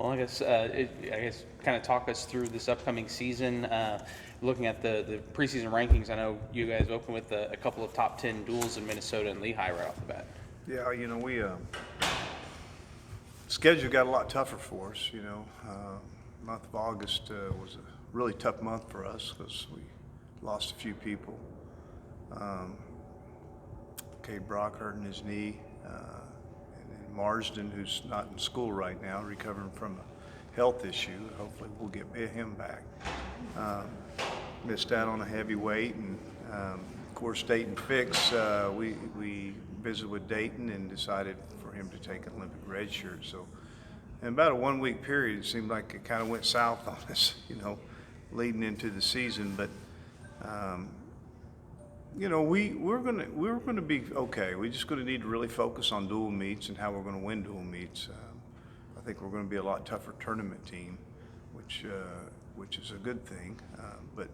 Well, I guess kind of talk us through this upcoming season. Looking at the preseason rankings, I know you guys opened with a couple of top 10 duels in Minnesota and Lehigh right off the bat. Yeah, we schedule got a lot tougher for us. Month of August was a really tough month for us because we lost a few people. Cade Brock hurting his knee, and then Marsden, who's not in school right now, recovering from a health issue. Hopefully, we'll get him back. Missed out on a heavyweight, and of course, Dayton Fix. We visited with Dayton and decided for him to take an Olympic red shirt. So, in about a 1 week period, it seemed like it kind of went south on us, leading into the season. But we're gonna be okay. We're just gonna need to really focus on dual meets and how we're gonna win dual meets. I think we're gonna be a lot tougher tournament team, which is a good thing. But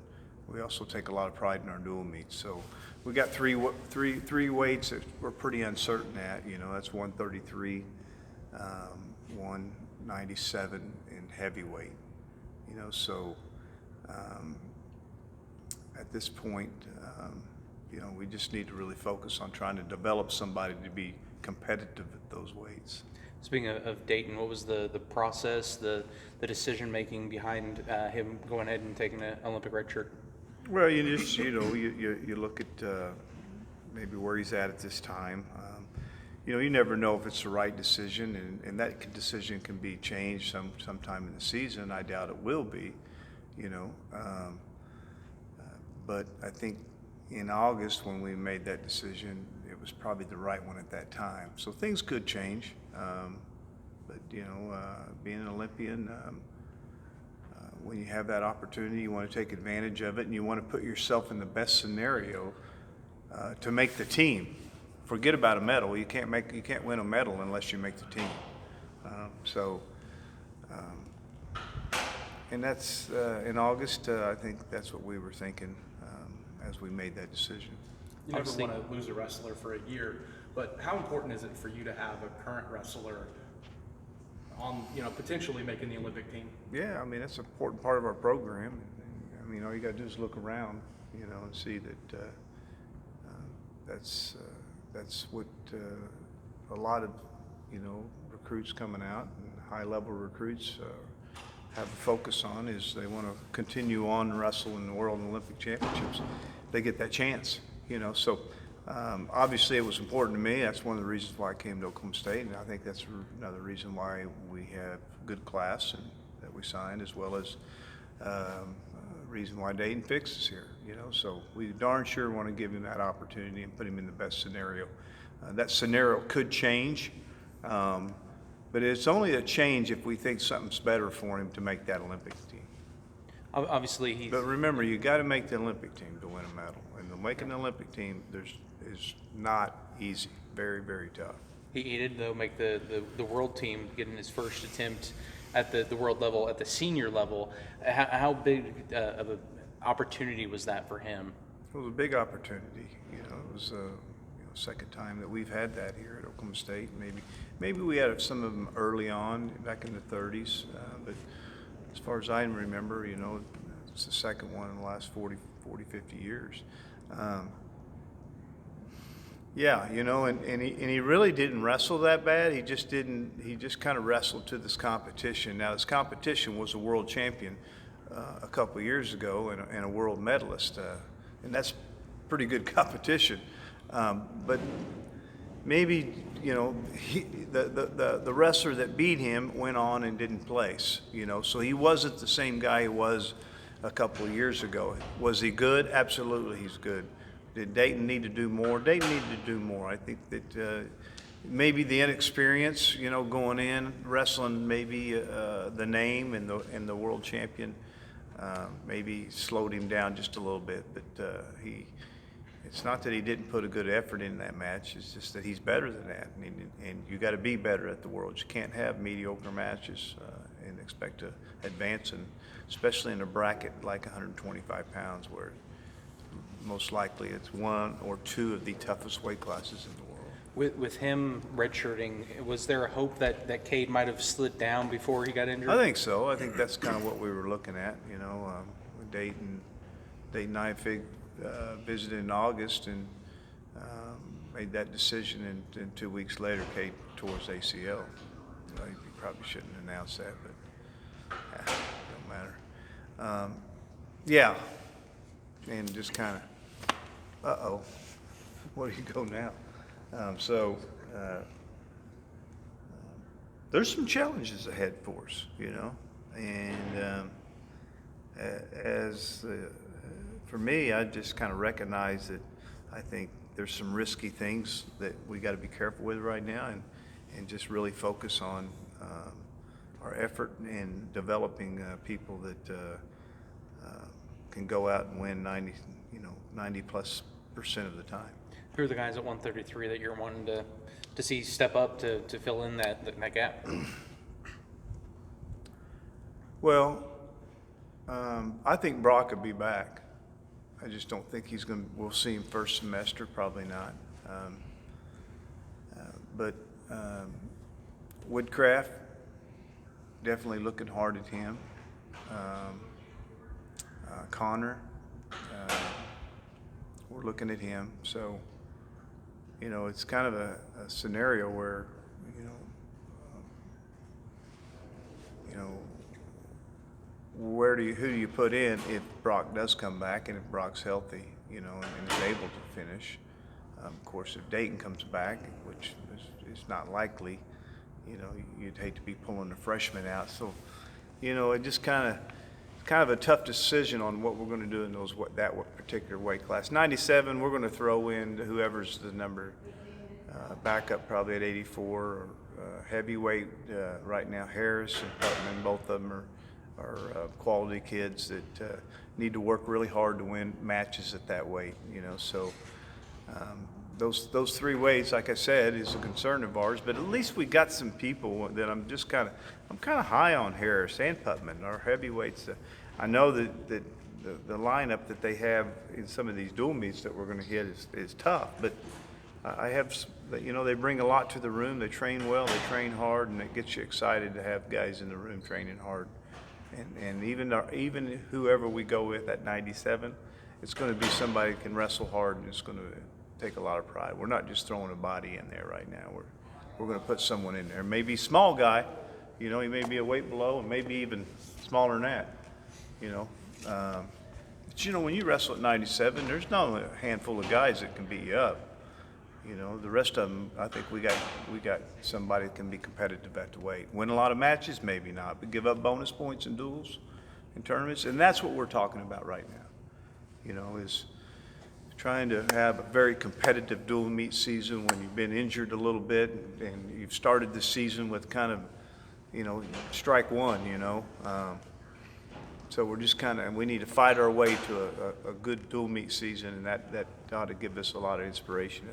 we also take a lot of pride in our dual meets. So we got three weights that we're pretty uncertain at. That's 133, 197, and heavyweight. So at this point, we just need to really focus on trying to develop somebody to be competitive at those weights. Speaking of Dayton, what was the process, the decision making behind him going ahead and taking an Olympic red shirt? Well, you just you look at maybe where he's at this time. You never know if it's the right decision, and that decision can be changed sometime in the season. I doubt it will be, but I think in August when we made that decision, it was probably the right one at that time. So things could change, but being an Olympian, when you have that opportunity, you want to take advantage of it, and you want to put yourself in the best scenario to make the team. Forget about a medal. You can't win a medal unless you make the team. And that's in August. I think that's what we were thinking as we made that decision. You never want to lose a wrestler for a year, but how important is it for you to have a current wrestler on, potentially making the Olympic team? Yeah, that's an important part of our program. All you got to do is look around, and see that that's what a lot of, recruits coming out and high-level recruits have a focus on is they want to continue on and wrestle in the World and Olympic Championships. They get that chance, So obviously it was important to me. That's one of the reasons why I came to Oklahoma State, and I think that's another reason why we have a good class and that we signed, as well as reason why Dayton Fix is here. So we darn sure want to give him that opportunity and put him in the best scenario. That scenario could change, but it's only a change if we think something's better for him to make that Olympic team. Obviously, But remember, you got to make the Olympic team to win a medal, and to make an Olympic team is not easy. Very, very tough. He did, though, make the world team, getting his first attempt at the world level, at the senior level. How big of an opportunity was that for him? It was a big opportunity. It was second time that we've had that here at Oklahoma State. Maybe we had some of them early on, back in the 30s, but as far as I remember, it's the second one in the last 40, 50 years. And he really didn't wrestle that bad. He just kind of wrestled to this competition. Now, this competition was a world champion a couple of years ago and a world medalist, and that's pretty good competition. But maybe the wrestler that beat him went on and didn't place. So he wasn't the same guy he was a couple of years ago. Was he good? Absolutely, he's good. Did Dayton need to do more? Dayton needed to do more. I think that maybe the inexperience, going in wrestling, maybe the name and the world champion, maybe slowed him down just a little bit. But it's not that he didn't put a good effort in that match. It's just that he's better than that, and you got to be better at the Worlds. You can't have mediocre matches and expect to advance, especially in a bracket like 125 pounds, where most likely it's one or two of the toughest weight classes in the world. With him redshirting, was there a hope that Cade might have slid down before he got injured? I think so. I think that's kind of what we were looking at, you know. Dayton IFI visited in August and made that decision, and 2 weeks later, Cade tore his ACL. He probably shouldn't announce that, but don't matter. Yeah, and just kind of, where do you go now? There's some challenges ahead for us, you know, and for me, I just kind of recognize that I think there's some risky things that we got to be careful with right now, and just really focus on our effort in developing people that can go out and win 90+% of the time. Who are the guys at 133 that you're wanting to see step up to fill in that gap? Well, I think Brock will be back. I just don't think we'll see him first semester, probably not. But Woodcraft, definitely looking hard at him. Connor, we're looking at him. So, you know, it's kind of a scenario where, who do you put in if Brock does come back and if Brock's healthy, and is able to finish? Of course, if Dayton comes back, which is not likely, you'd hate to be pulling the freshman out. So, it just kind of a tough decision on what we're going to do in that particular weight class. 97, we're going to throw in whoever's the number backup, probably at 84, or heavyweight right now. Harris and Putman, both of them are quality kids that need to work really hard to win matches at that weight. So those three weights, like I said, is a concern of ours. But at least we got some people that I'm kind of high on. Harris and Putman, our heavyweights. I know that the lineup that they have in some of these dual meets that we're going to hit is tough, but I have, they bring a lot to the room. They train well, they train hard, and it gets you excited to have guys in the room training hard. And even whoever we go with at 97, it's going to be somebody who can wrestle hard and it's going to take a lot of pride. We're not just throwing a body in there right now. We're going to put someone in there. Maybe a small guy, he may be a weight below, and maybe even smaller than that. But when you wrestle at 97, there's not only a handful of guys that can beat you up. The rest of them, I think we got somebody that can be competitive at the weight. Win a lot of matches, maybe not, but give up bonus points in duels, in tournaments, and that's what we're talking about right now. Is trying to have a very competitive dual meet season when you've been injured a little bit and you've started the season with kind of, strike one. So we're just we need to fight our way to a good dual meet season, and that ought to give us a lot of inspiration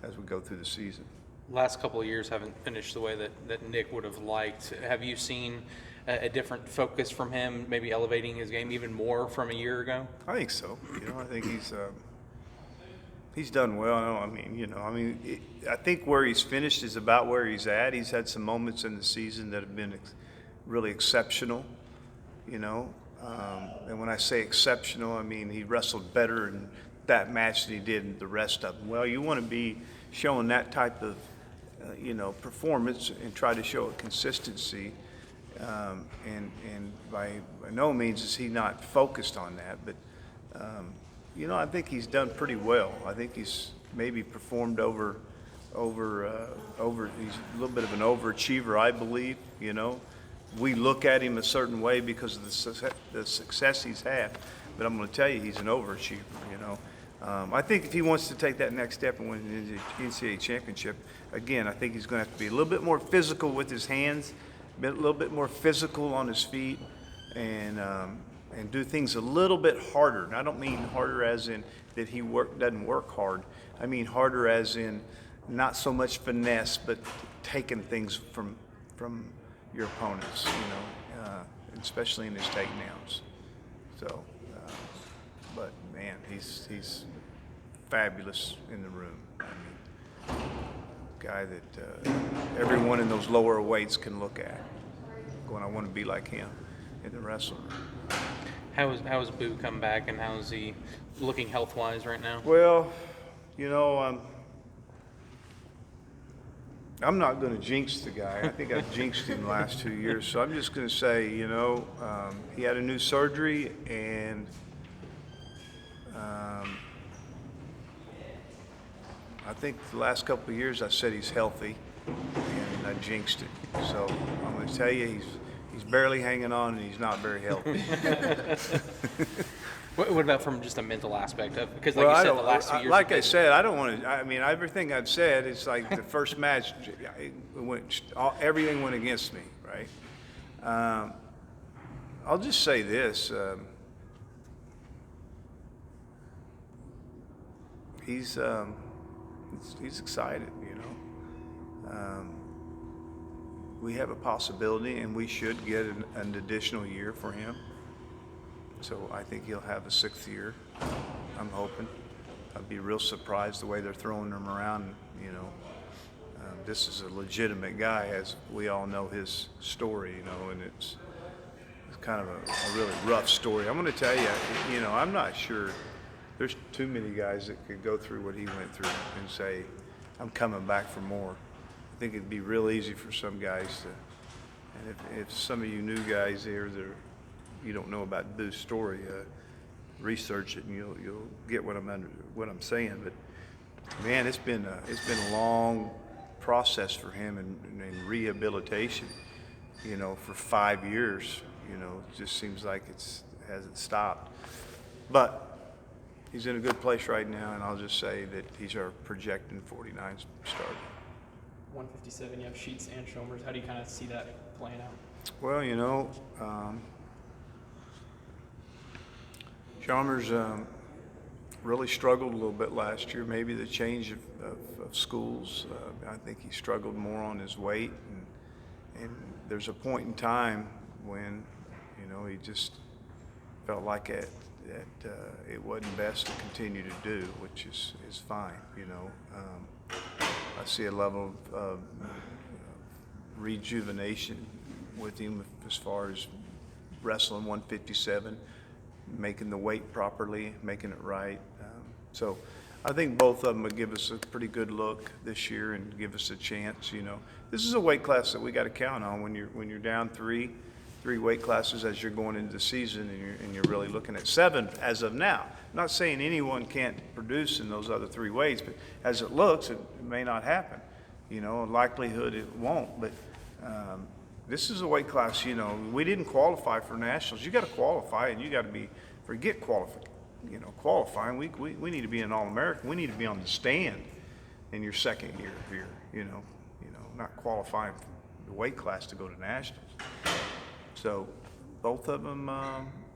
as we go through the season. Last couple of years haven't finished the way that Nick would have liked. Have you seen a different focus from him, maybe elevating his game even more from a year ago? I think so. I think he's done well. I think where he's finished is about where he's at. He's had some moments in the season that have been really exceptional. And when I say exceptional, I mean he wrestled better in that match than he did in the rest of them. Well, you want to be showing that type of, performance and try to show a consistency. And by no means is he not focused on that, but I think he's done pretty well. I think he's maybe performed over. He's a little bit of an overachiever, I believe. We look at him a certain way because of the success he's had, but I'm going to tell you he's an overachiever. I think if he wants to take that next step and win the NCAA championship, again, I think he's going to have to be a little bit more physical with his hands, a little bit more physical on his feet, and do things a little bit harder. And I don't mean harder as in that he doesn't work hard. I mean harder as in not so much finesse, but taking things from your opponents, especially in his takedowns. So, but man, he's fabulous in the room. I mean, guy that everyone in those lower weights can look at. Going, I want to be like him in the wrestling. How has Boo come back, and how is he looking health-wise right now? Well, you know, I'm not going to jinx the guy. I think I've jinxed him the last 2 years. So I'm just going to say, you know, he had a new surgery, and I think the last couple of years I said he's healthy, and I jinxed it. So I'm going to tell you, he's barely hanging on, and he's not very healthy. What about from just a mental aspect of, because like Well, you said, the last 2 years. like I said, I don't want to. I mean, everything I've said, it's like the first match, everything went against me, right? I'll just say this: he's excited, you know. We have a possibility, and we should get an additional year for him. So I think he'll have a 6th year. I'm hoping. I'd be real surprised the way they're throwing him around. You know, this is a legitimate guy, as we all know his story. You know, and it's kind of a really rough story. I'm going to tell you. You know, I'm not sure. There's too many guys that could go through what he went through and say, "I'm coming back for more." I think it'd be real easy for some guys to. And if some of you new guys here that you don't know about Boo's story, research it, and you'll get what I'm saying. But man, it's been a long process for him in rehabilitation. You know, for 5 years. You know, it just seems like it hasn't stopped. But he's in a good place right now, and I'll just say that he's our projecting 49 starter. 157. You have Sheets and Chalmers. How do you kind of see that playing out? Well, you know. Chalmers really struggled a little bit last year. Maybe the change of schools. I think he struggled more on his weight, and there's a point in time when, you know, he just felt like it wasn't best to continue to do, which is fine. You know, I see a level of rejuvenation with him as far as wrestling 157. Making the weight properly, making it right. So I think both of them would give us a pretty good look this year and give us a chance. You know, this is a weight class that we got to count on when you're down three weight classes as you're going into the season, and you're really looking at 7 as of now. I'm not saying anyone can't produce in those other 3 weights, but as it looks, it may not happen. You know, likelihood it won't, but. This is a weight class, you know, we didn't qualify for nationals. You got to qualify, and you got to forget qualifying. We need to be an All-American. We need to be on the stand in your 2nd year here, you know, not qualifying for the weight class to go to nationals. So both of them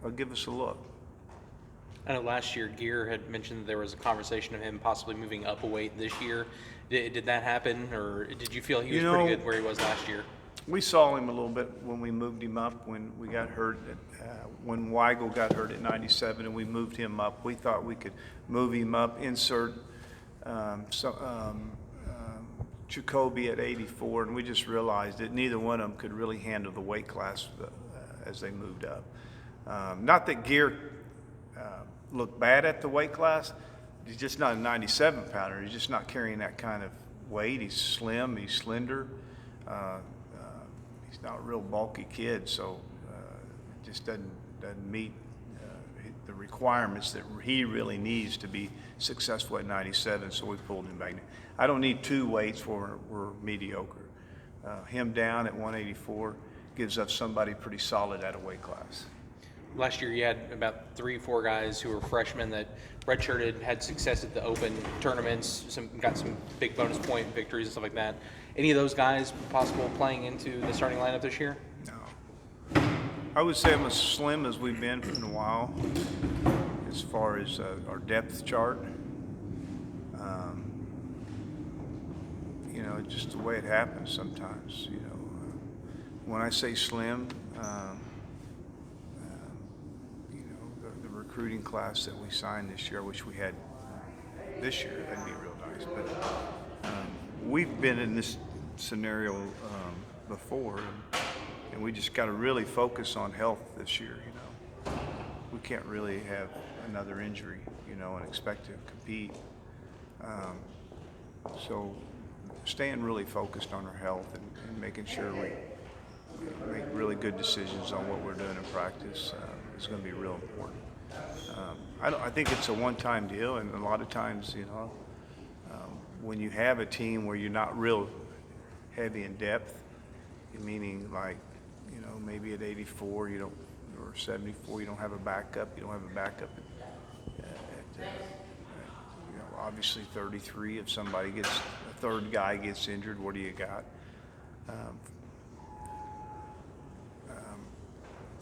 will give us a look. I know last year Gear had mentioned that there was a conversation of him possibly moving up a weight this year. Did that happen, or did you feel he was pretty good where he was last year? We saw him a little bit when we moved him up, when we got hurt, when Weigel got hurt at 97 and we moved him up. We thought we could move him up, insert Jacoby at 84, and we just realized that neither one of them could really handle the weight class as they moved up. Not that Gear looked bad at the weight class. He's just not a 97 pounder. He's just not carrying that kind of weight. He's slim, he's slender. He's not a real bulky kid, so just doesn't meet the requirements that he really needs to be successful at 97, so we pulled him back. I don't need 2 weights where we're mediocre. Him down at 184 gives us somebody pretty solid at a weight class. Last year you had about 3-4 guys who were freshmen that redshirted, had success at the open tournaments, got some big bonus point victories and stuff like that. Any of those guys possible playing into the starting lineup this year? No. I would say I'm as slim as we've been in a while as far as our depth chart. You know, just the way it happens sometimes, you know. When I say slim, you know, the recruiting class that we signed this year, which we had this year, that'd be real nice. But we've been in this scenario before, and we just got to really focus on health this year. We can't really have another injury, and expect to compete. So staying really focused on our health and making sure we make really good decisions on what we're doing in practice is going to be real important. I think it's a one-time deal, and a lot of times, when you have a team where you're not real heavy in depth, meaning like, maybe at 84 you don't, or 74 you don't have a backup. You don't have a backup at obviously 33. If somebody a third guy gets injured, what do you got?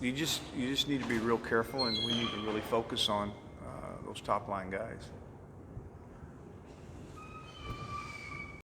You just need to be real careful, and we need to really focus on those top line guys.